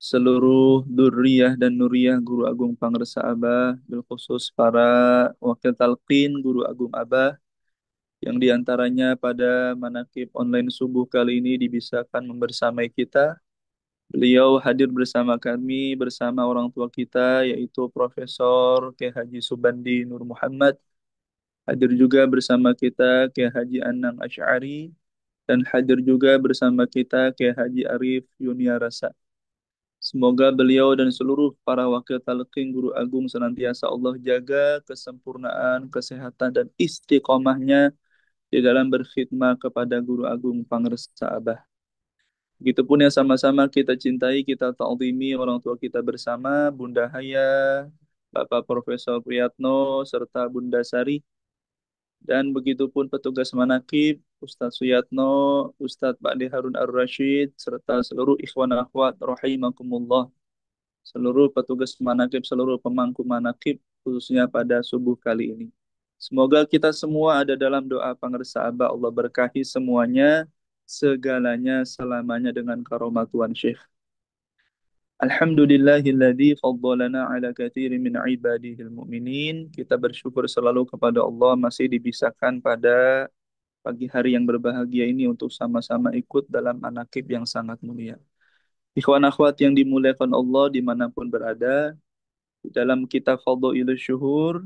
seluruh durriyah dan nuriyah Guru Agung Pangresa Abah, bilkhusus para wakil talqin Guru Agung Abah, yang diantaranya pada manakib online subuh kali ini dibisakan membersamai kita. Beliau hadir bersama kami, bersama orang tua kita, yaitu Profesor Kiai Haji Subandi Nur Muhammad. Hadir juga bersama kita Kiai Haji Anang Asy'ari, dan hadir juga bersama kita Kiai Haji Arif Yuniarasa. Semoga beliau dan seluruh para wakil talqin Guru Agung senantiasa Allah jaga kesempurnaan, kesehatan, dan istiqomahnya di dalam berkhidmah kepada Guru Agung Pangresa Abah. Begitupun yang sama-sama kita cintai, kita ta'zimi orang tua kita bersama, Bunda Haya, Bapak Profesor Priyatno, serta Bunda Sari, dan begitupun petugas manakib, Ustadz Suyatno, Ustadz Ba'li Harun Ar-Rashid, serta seluruh ikhwan akhwat rahimakumullah, seluruh petugas manakib, seluruh pemangku manakib, khususnya pada subuh kali ini. Semoga kita semua ada dalam doa pangresa Abah, Allah berkahi semuanya, segalanya, selamanya dengan karunia Tuhan Syekh. Alhamdulillahilladzi faddalana ala katsirin min ibadihil mu'minin. Kita bersyukur selalu kepada Allah masih dibisahkan pada pagi hari yang berbahagia ini untuk sama-sama ikut dalam manakib yang sangat mulia. Ikhwan akhwat yang dimuliakan Allah dimanapun berada, di dalam kitab Fadhailus Syuhur,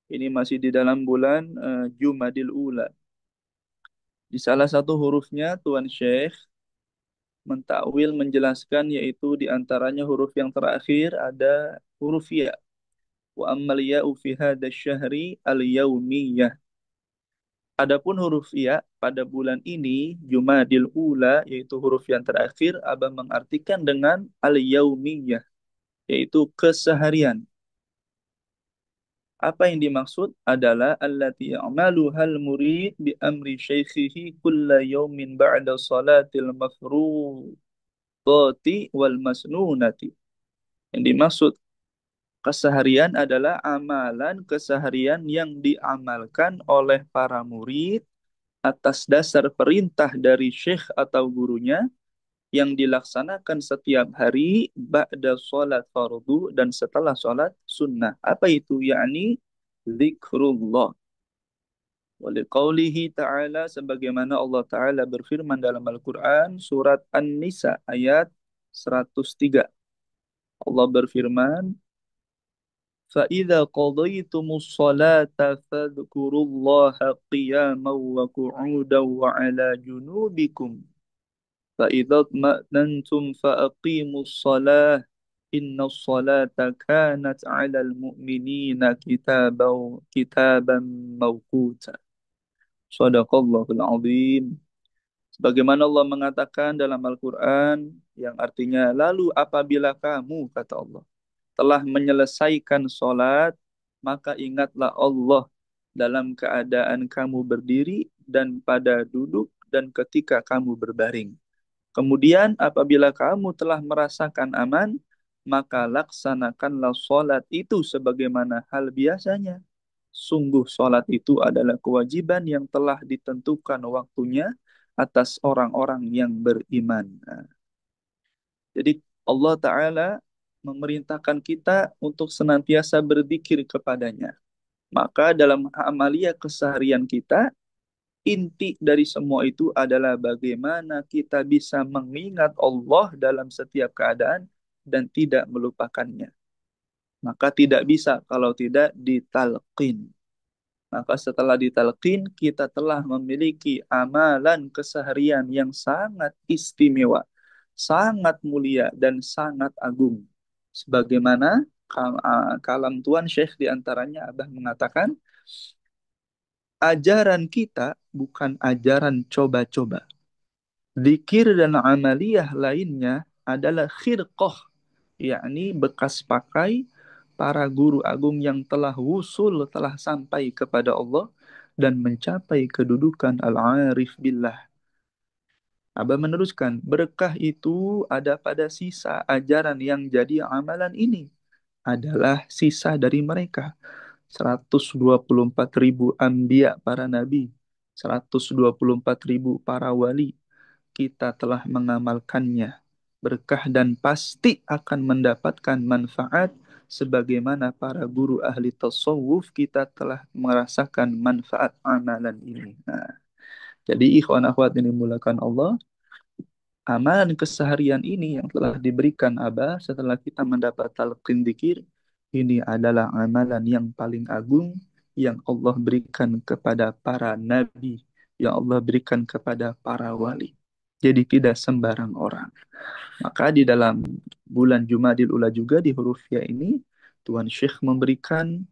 ini masih di dalam bulan Jumadil Ula. Di salah satu hurufnya Tuan Syekh mentakwil menjelaskan, yaitu di antaranya huruf yang terakhir ada huruf ya. Wa ammal ya'u fi hadzal syahri al-yaumiyah. Adapun huruf ya pada bulan ini Jumadil Ula, yaitu huruf yang terakhir, Abah mengartikan dengan al-yaumiyah, yaitu keseharian. Apa yang dimaksud adalah allati ya'maluhal murid bi amri syaikhihi kulla yaumin ba'da salatil mafruḍati wal masnunati. Yang dimaksud keseharian adalah amalan keseharian yang diamalkan oleh para murid atas dasar perintah dari syekh atau gurunya, yang dilaksanakan setiap hari ba'da sholat fardu dan setelah sholat sunnah. Apa itu? Yakni zikrullah. Waliqaulihi ta'ala, sebagaimana Allah Ta'ala berfirman dalam Al-Quran, surat An-Nisa ayat 103. Allah berfirman, فَإِذَا قَضَيْتُمُ الصَّلَاةَ فَاذْكُرُوا اللَّهَ قِيَامًا وَقُعُودًا وَعَلَى جُنُوبِكُمْ فَإِذَا اطْمَأْنَنْتُمْ فَأَقِيمُوا الصَّلَاةَ إِنَّ الصَّلَاةَ كَانَتْ عَلَى الْمُؤْمِنِينَ كِتَابًا مَوْقُوتًا. Shadaqallahul Azim. Sebagaimana Allah mengatakan dalam Al-Quran, yang artinya, lalu apabila kamu, kata Allah, telah menyelesaikan sholat, maka ingatlah Allah dalam keadaan kamu berdiri dan pada duduk dan ketika kamu berbaring. Kemudian apabila kamu telah merasakan aman, maka laksanakanlah sholat itu sebagaimana hal biasanya. Sungguh sholat itu adalah kewajiban yang telah ditentukan waktunya atas orang-orang yang beriman. Nah, jadi Allah Ta'ala memerintahkan kita untuk senantiasa berzikir kepadanya. Maka dalam amalia keseharian kita, inti dari semua itu adalah bagaimana kita bisa mengingat Allah dalam setiap keadaan dan tidak melupakannya. Maka tidak bisa kalau tidak ditalqin. Maka setelah ditalqin, kita telah memiliki amalan keseharian yang sangat istimewa, sangat mulia, dan sangat agung. Sebagaimana kalam Tuan Syekh diantaranya Abah mengatakan, ajaran kita bukan ajaran coba-coba. Zikir dan amaliyah lainnya adalah khirqah, yakni bekas pakai para guru agung yang telah wusul, telah sampai kepada Allah dan mencapai kedudukan al-arif billah. Abah meneruskan, berkah itu ada pada sisa ajaran yang jadi amalan ini adalah sisa dari mereka. 124.000 anbiya para nabi, 124.000 para wali, kita telah mengamalkannya. berkah dan pasti akan mendapatkan manfaat sebagaimana para guru ahli tasawuf kita telah merasakan manfaat amalan ini. Nah, jadi ikhwan akhwat ini dimulakan Allah, amalan keseharian ini yang telah diberikan Abah setelah kita mendapat talqin dzikir, ini adalah amalan yang paling agung yang Allah berikan kepada para nabi, yang Allah berikan kepada para wali. Jadi tidak sembarang orang. Maka di dalam bulan Jumadil Ula juga di huruf ya ini, Tuan Syekh memberikan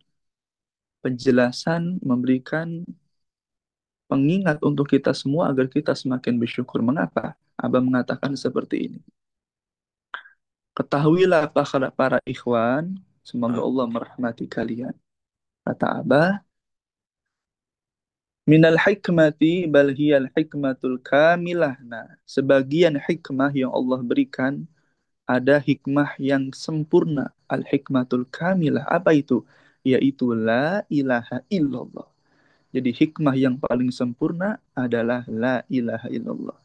penjelasan, memberikan pengingat untuk kita semua agar kita semakin bersyukur. Mengapa? Abah mengatakan seperti ini. Ketahuilah para ikhwan, semoga Allah merahmati kalian. Kata Abah, minal hikmati bal hiyal hikmatul kamilah. Nah, sebagian hikmah yang Allah berikan ada hikmah yang sempurna. Al-hikmatul kamilah. Apa itu? Yaitu la ilaha illallah. Jadi hikmah yang paling sempurna adalah la ilaha illallah.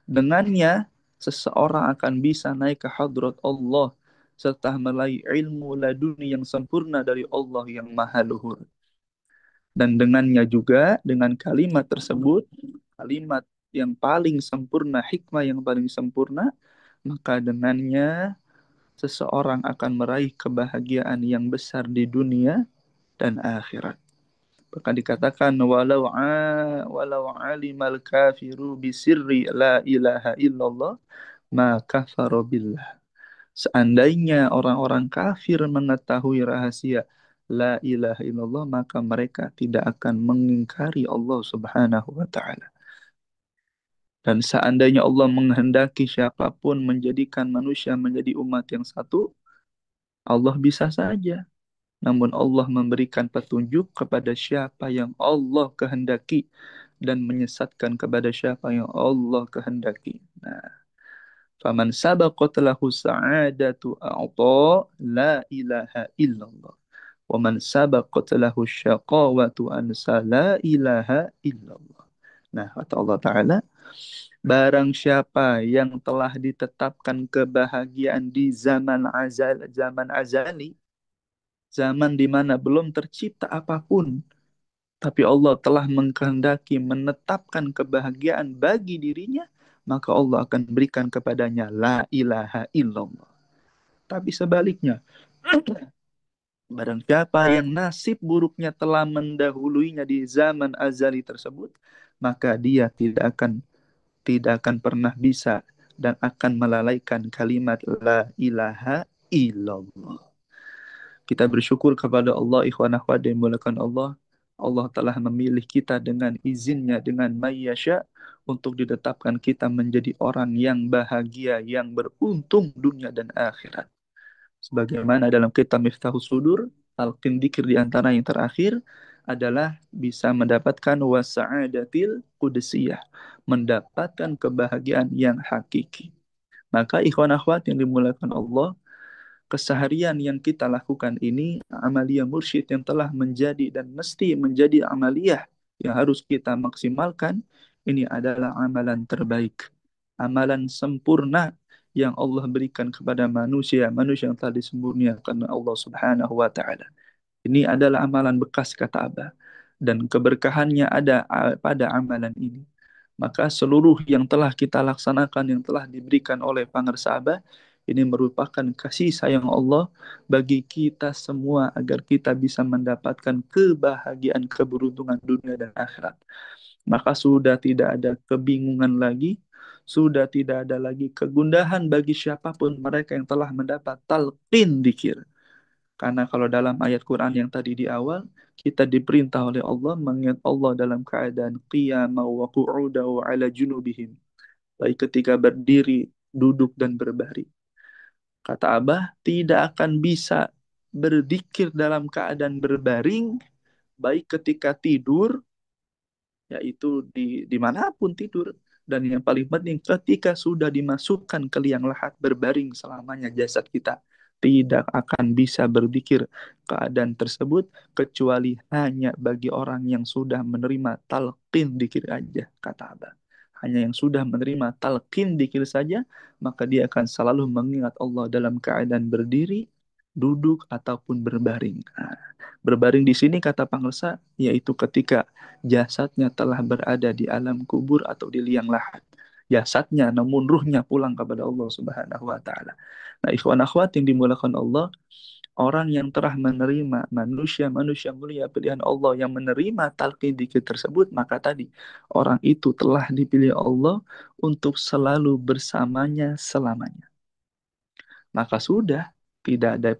Dengannya, seseorang akan bisa naik ke hadrat Allah serta meraih ilmu laduni yang sempurna dari Allah yang maha luhur. Dan dengannya juga, dengan kalimat tersebut, kalimat yang paling sempurna, hikmah yang paling sempurna, maka dengannya seseorang akan meraih kebahagiaan yang besar di dunia dan akhirat. Bahkan dikatakan walau alimal kafiru bisirri la ilaha illallah maka farobillah. Seandainya orang-orang kafir mengetahui rahasia la ilaha illallah maka mereka tidak akan mengingkari Allah Subhanahu wa taala. Dan seandainya Allah menghendaki siapapun menjadikan manusia menjadi umat yang satu, Allah bisa saja. Namun Allah memberikan petunjuk kepada siapa yang Allah kehendaki dan menyesatkan kepada siapa yang Allah kehendaki. Nah, faman sabaqat lahu sa'adatu a'ta la ilaha illallah. Wa man sabaqat lahu syaqawatu ansa la ilaha illallah. Nah, kata Allah Ta'ala, barang siapa yang telah ditetapkan kebahagiaan di zaman azali, zaman di mana belum tercipta apapun, tapi Allah telah mengkehendaki menetapkan kebahagiaan bagi dirinya, maka Allah akan berikan kepadanya la ilaha illallah. Tapi sebaliknya, barang siapa yang nasib buruknya telah mendahuluinya di zaman azali tersebut, maka dia tidak akan pernah bisa dan akan melalaikan kalimat la ilaha illallah. Kita bersyukur kepada Allah, ikhwan akhwat yang dimuliakan Allah. Allah telah memilih kita dengan izinnya, dengan mayyasya, untuk ditetapkan kita menjadi orang yang bahagia, yang beruntung dunia dan akhirat. Sebagaimana dalam kitab Miftahus Sudur, Talqin Dzikir di antara yang terakhir adalah bisa mendapatkan wasa'adatil qudusiyah, mendapatkan kebahagiaan yang hakiki. Maka ikhwan akhwat yang dimuliakan Allah, keseharian yang kita lakukan ini amaliyah mursyid yang telah menjadi dan mesti menjadi amaliyah yang harus kita maksimalkan, ini adalah amalan terbaik, amalan sempurna yang Allah berikan kepada manusia, manusia yang telah disempurnakan Allah Subhanahu wa taala. Ini adalah amalan bekas kata Abah dan keberkahannya ada pada amalan ini. Maka seluruh yang telah kita laksanakan, yang telah diberikan oleh Pangersa Abah, ini merupakan kasih sayang Allah bagi kita semua agar kita bisa mendapatkan kebahagiaan, keberuntungan dunia dan akhirat. Maka sudah tidak ada kebingungan lagi, sudah tidak ada lagi kegundahan bagi siapapun mereka yang telah mendapat talqin dzikir. Karena kalau dalam ayat Quran yang tadi di awal, kita diperintah oleh Allah mengingat Allah dalam keadaan qiyamah wa qu'uda wa ala junubihim. Baik ketika berdiri, duduk, dan berbaring. Kata Abah, tidak akan bisa berzikir dalam keadaan berbaring, baik ketika tidur, yaitu dimanapun tidur. Dan yang paling penting, ketika sudah dimasukkan ke liang lahat berbaring selamanya jasad kita, tidak akan bisa berzikir keadaan tersebut, kecuali hanya bagi orang yang sudah menerima talqin dzikir aja, kata Abah. hanya yang sudah menerima talqin dikir saja, maka dia akan selalu mengingat Allah dalam keadaan berdiri, duduk, ataupun berbaring. Nah, berbaring di sini kata Pangersa, yaitu ketika jasadnya telah berada di alam kubur atau di liang lahat. Jasadnya, namun ruhnya pulang kepada Allah Subhanahu wa Ta'ala. Nah, ikhwan akhwat yang dimulakan Allah, orang yang telah menerima manusia-manusia mulia pilihan Allah yang menerima talqin dzikir tersebut, maka tadi orang itu telah dipilih Allah untuk selalu bersamanya selamanya. Maka sudah tidak ada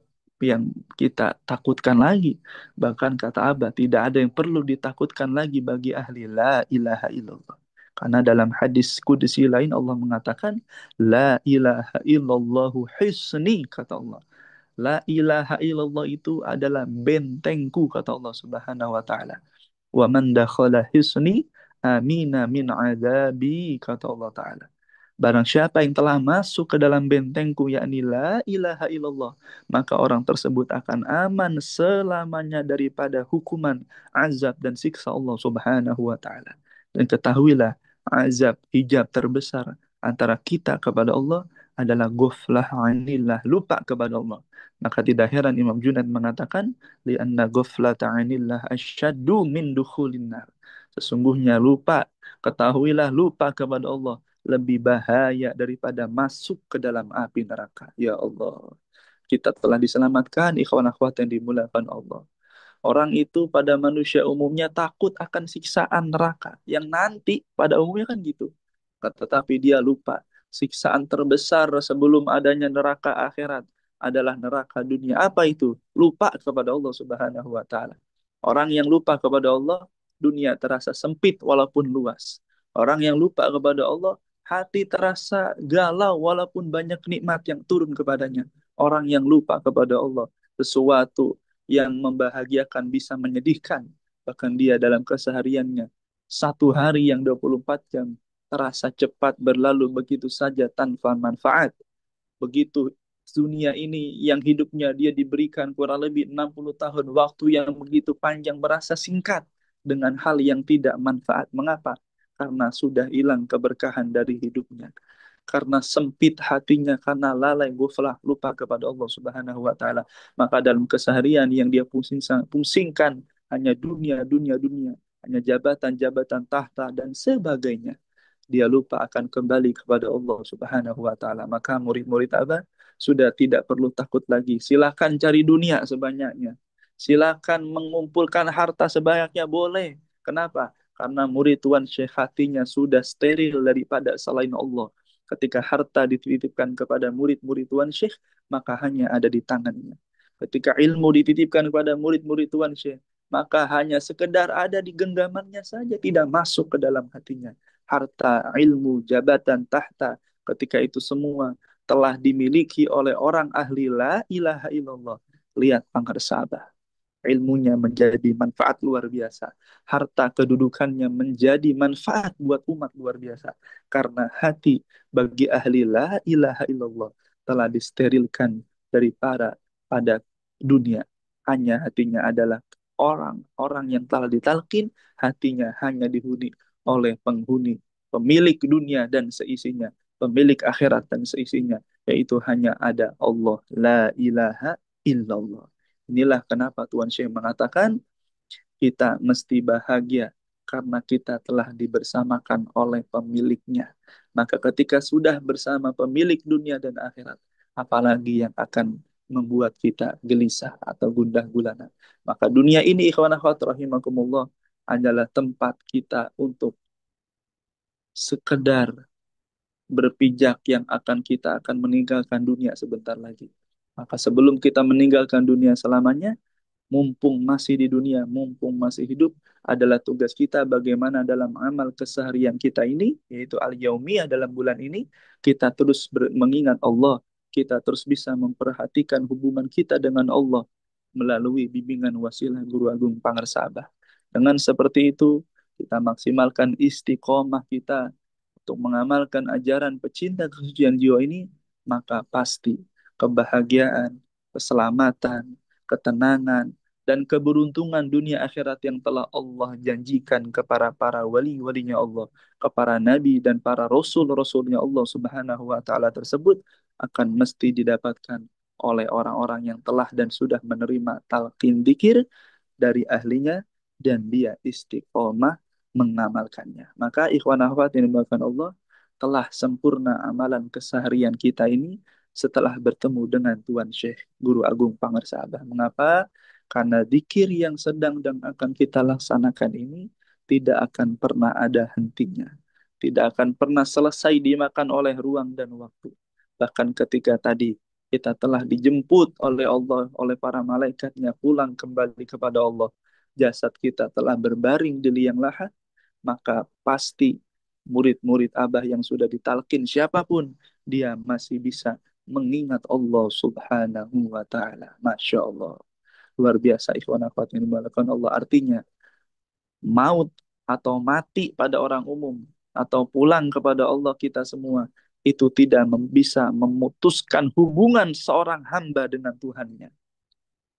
yang kita takutkan lagi. Bahkan kata Abah, tidak ada yang perlu ditakutkan lagi bagi ahli la ilaha illallah. Karena dalam hadis kudusi lain Allah mengatakan, la ilaha illallahu hisni, kata Allah. La ilaha illallah itu adalah bentengku, kata Allah Subhanahu wa taala. Wa man dakhala hisni amina min adabi, kata Allah taala. Barang siapa yang telah masuk ke dalam bentengku, yakni la ilaha illallah, maka orang tersebut akan aman selamanya daripada hukuman, azab, dan siksa Allah Subhanahu wa taala. Dan ketahuilah, azab, hijab terbesar antara kita kepada Allah adalah ghaflah anillah, lupa kepada Allah. Maka tidak heran Imam Junaid mengatakan, li'anna ghaflata anillah asyaddu min dukhulin nar. Sesungguhnya lupa, ketahuilah lupa kepada Allah lebih bahaya daripada masuk ke dalam api neraka. Ya Allah, kita telah diselamatkan, ikhwan akhwat yang dimuliakan Allah. Orang itu pada manusia umumnya takut akan siksaan neraka, yang nanti pada umumnya kan gitu. Tetapi dia lupa, siksaan terbesar sebelum adanya neraka akhirat adalah neraka dunia. Apa itu? Lupa kepada Allah Subhanahu wa taala. Orang yang lupa kepada Allah, dunia terasa sempit walaupun luas. Orang yang lupa kepada Allah, hati terasa galau walaupun banyak nikmat yang turun kepadanya. Orang yang lupa kepada Allah, sesuatu yang membahagiakan bisa menyedihkan. Bahkan dia dalam kesehariannya, satu hari yang 24 jam terasa cepat berlalu begitu saja tanpa manfaat. Begitu dunia ini yang hidupnya dia diberikan kurang lebih 60 tahun, waktu yang begitu panjang merasa singkat dengan hal yang tidak manfaat. Mengapa? Karena sudah hilang keberkahan dari hidupnya. Karena sempit hatinya, karena lalai ghaflah, lupa kepada Allah Subhanahu wa taala. Maka dalam keseharian yang dia pusingkan hanya dunia, dunia, dunia, hanya jabatan, jabatan, tahta, dan sebagainya, dia lupa akan kembali kepada Allah Subhanahu wa taala. Maka murid-murid Abah sudah tidak perlu takut lagi. Silakan cari dunia sebanyaknya. Silakan mengumpulkan harta sebanyaknya, boleh. Kenapa? Karena murid Tuan Syekh hatinya sudah steril daripada selain Allah. Ketika harta dititipkan kepada murid-murid Tuan Syekh, maka hanya ada di tangannya. Ketika ilmu dititipkan kepada murid-murid Tuan Syekh, maka hanya sekedar ada di genggamannya saja, tidak masuk ke dalam hatinya. Harta, ilmu, jabatan, tahta, ketika itu semua telah dimiliki oleh orang ahli la ilaha illallah. Lihat Pangkarsabah, ilmunya menjadi manfaat luar biasa. Harta kedudukannya menjadi manfaat buat umat luar biasa. Karena hati bagi ahli la ilaha illallah telah disterilkan dari pada dunia. Hanya hatinya adalah orang-orang yang telah ditalkin, hatinya hanya dihuni oleh penghuni, pemilik dunia dan seisinya, pemilik akhirat dan seisinya, yaitu hanya ada Allah, la ilaha illallah. Inilah kenapa Tuan Syekh mengatakan kita mesti bahagia karena kita telah dibersamakan oleh pemiliknya. Maka ketika sudah bersama pemilik dunia dan akhirat, apalagi yang akan membuat kita gelisah atau gundah gulana. Maka dunia ini ikhwan akhwat rahimakumullah adalah tempat kita untuk sekedar berpijak yang kita akan meninggalkan dunia sebentar lagi. Maka sebelum kita meninggalkan dunia selamanya, mumpung masih di dunia, mumpung masih hidup, adalah tugas kita bagaimana dalam amal keseharian kita ini, yaitu al-yaumiyah dalam bulan ini, kita terus mengingat Allah, kita terus bisa memperhatikan hubungan kita dengan Allah melalui bimbingan wasilah Guru Agung Pangersabah. Dengan seperti itu, kita maksimalkan istiqomah kita untuk mengamalkan ajaran pecinta kesucian jiwa ini, maka pasti kebahagiaan, keselamatan, ketenangan, dan keberuntungan dunia akhirat yang telah Allah janjikan kepada para wali-walinya Allah, kepada nabi dan para rasul-rasulnya Allah Subhanahu wa taala tersebut akan mesti didapatkan oleh orang-orang yang telah dan sudah menerima talqin dzikir dari ahlinya dan dia istiqomah mengamalkannya. Maka ikhwan akhwat yang dimuliakan Allah, telah sempurna amalan keseharian kita ini setelah bertemu dengan Tuan Syekh Guru Agung Pangersabah. Mengapa? Karena zikir yang sedang dan akan kita laksanakan ini tidak akan pernah ada hentinya. Tidak akan pernah selesai dimakan oleh ruang dan waktu. Bahkan ketika tadi kita telah dijemput oleh Allah, oleh para malaikatnya pulang kembali kepada Allah. Jasad kita telah berbaring di liang lahat, maka pasti murid-murid Abah yang sudah ditalkin siapapun, dia masih bisa mengingat Allah Subhanahu wa Ta'ala. Masya Allah. Luar biasa ikhwan akhwat yang dimulakan Allah. Artinya, maut atau mati pada orang umum atau pulang kepada Allah kita semua itu tidak bisa memutuskan hubungan seorang hamba dengan Tuhannya.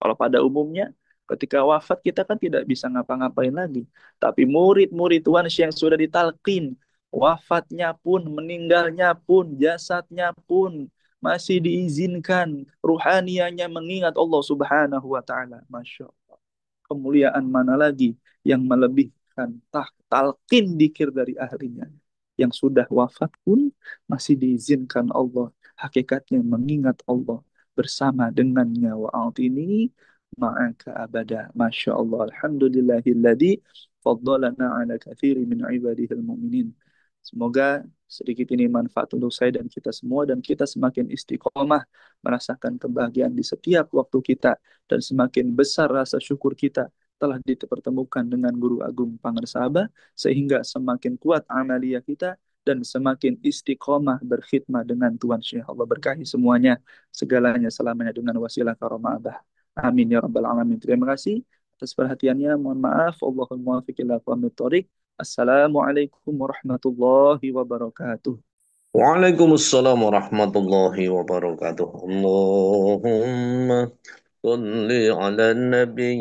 Kalau pada umumnya ketika wafat kita kan tidak bisa ngapa-ngapain lagi. Tapi murid-murid Tuhan yang sudah ditalkin, wafatnya pun, meninggalnya pun, jasadnya pun masih diizinkan ruhanianya mengingat Allah Subhanahu wa taala. Masya kemuliaan mana lagi yang melebihkan talqin dikir dari ahlinya. Yang sudah wafat pun masih diizinkan Allah. Hakikatnya mengingat Allah bersama dengannya wa ini ma'aka abada. Masya Allah. Alhamdulillahilladzi faddalana ala kathiri min ibadihil mu'minin. Semoga sedikit ini manfaat untuk saya dan kita semua dan kita semakin istiqomah merasakan kebahagiaan di setiap waktu kita dan semakin besar rasa syukur kita telah dipertemukan dengan Guru Agung Pangersabah sehingga semakin kuat amaliyah kita dan semakin istiqomah berkhidmah dengan Tuhan Syekh. Allah berkahi semuanya segalanya selamanya dengan wasilah karomah Abah. Amin ya rabbal alamin. Terima kasih atas perhatiannya. Mohon maaf. Allahumma muwaffiq ila aqwamit thoriq. Assalamualaikum warahmatullahi wabarakatuh. Waalaikumsalam warahmatullahi wabarakatuh. Allahumma salli ala nabi